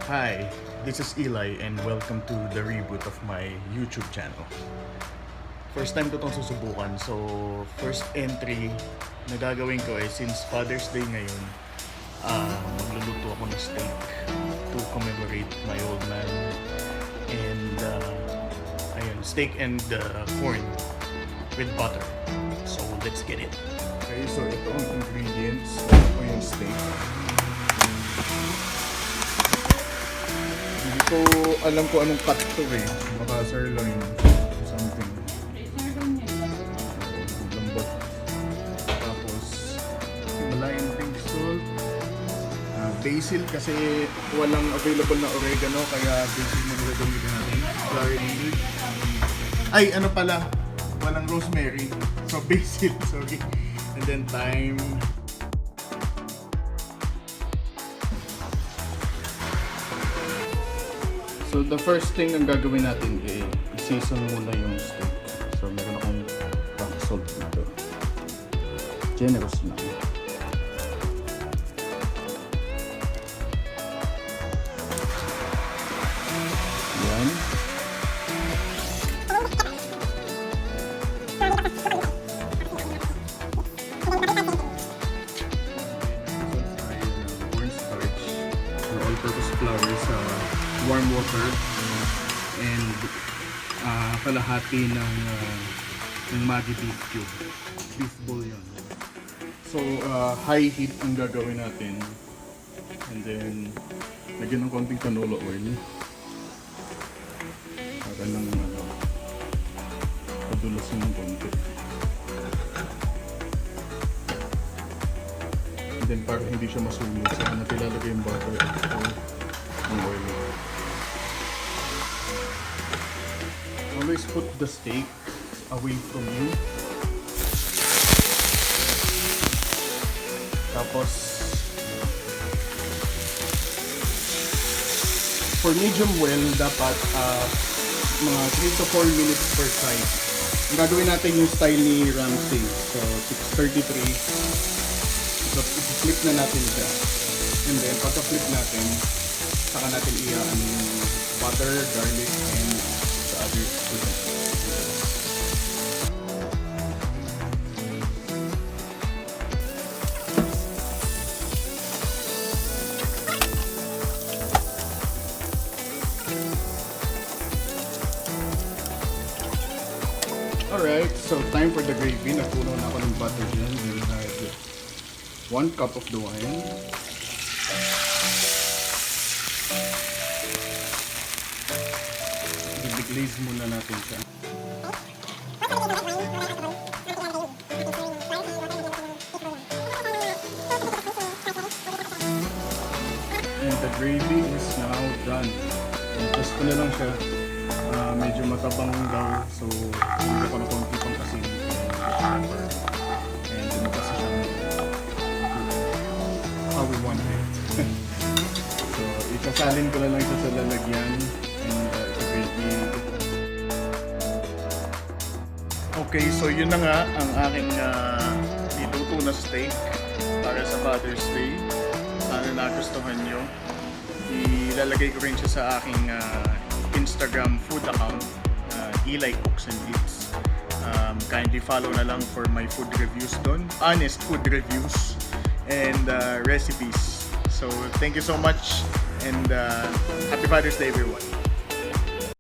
Hi, this is Eli and welcome to the reboot of my YouTube channel. First time ko itong susubukan, so first entry na gagawin ko ay since Father's Day ngayon, magluluto ako ng steak to commemorate my old man. And ayun, steak and corn with butter. So let's get it. Okay, so ito ang ingredients. Ito yung steak. Hindi ko alam kung anong cut to eh. Baka sirloin something. Lambot. Tapos Himalayan Sea Salt. Basil kasi walang available na oregano kaya basil na gagamitin natin. Garlic. Ay, ano pala? Walang rosemary. So basil, sorry. And then thyme. So the first thing ang gagawin natin ay i-season muna yung steak. So meron akong rock salt dito. Generous lang. Yan. Cornstarch or all-purpose flour sa warm water and kalahati ng Maggi beef cube, beef bouillon. So high heat ang gagawin natin and then lagyan ng konting canola oil para lang padulasin ng konti. And then para hindi siya masunog, saka natin ilalagay yung butter at yung oil. Always put the steak away from you. Tapos for medium well, dapat mga 3 to 4 minutes per side. Ang gagawin natin yung style ni Ramsey. So 6:33. So i-flip na natin siya. And then pagka-flip natin, saka natin i-ano yung butter, garlic, and the other food. Alright, so time for the gravy. Napuno na ako ng butter dyan. And I have 1 cup of the wine. I-glaze muna natin siya. And the gravy is now done. Just ko na lang siya. Medyo matabang daw. So, hindi ko na konti pang asin. And then kasi siya how we want it. So, isasalin ko na lang siya sa lalagyan. Okay, so yun na nga ang aking niluto na steak para sa Father's Day. Sana nagustuhan nyo. Ilalagay ko rin siya sa aking Instagram food account, Eli Cooks and Eats. Kindly follow na lang for my food reviews doon. Honest food reviews and recipes. So thank you so much and happy Father's Day everyone.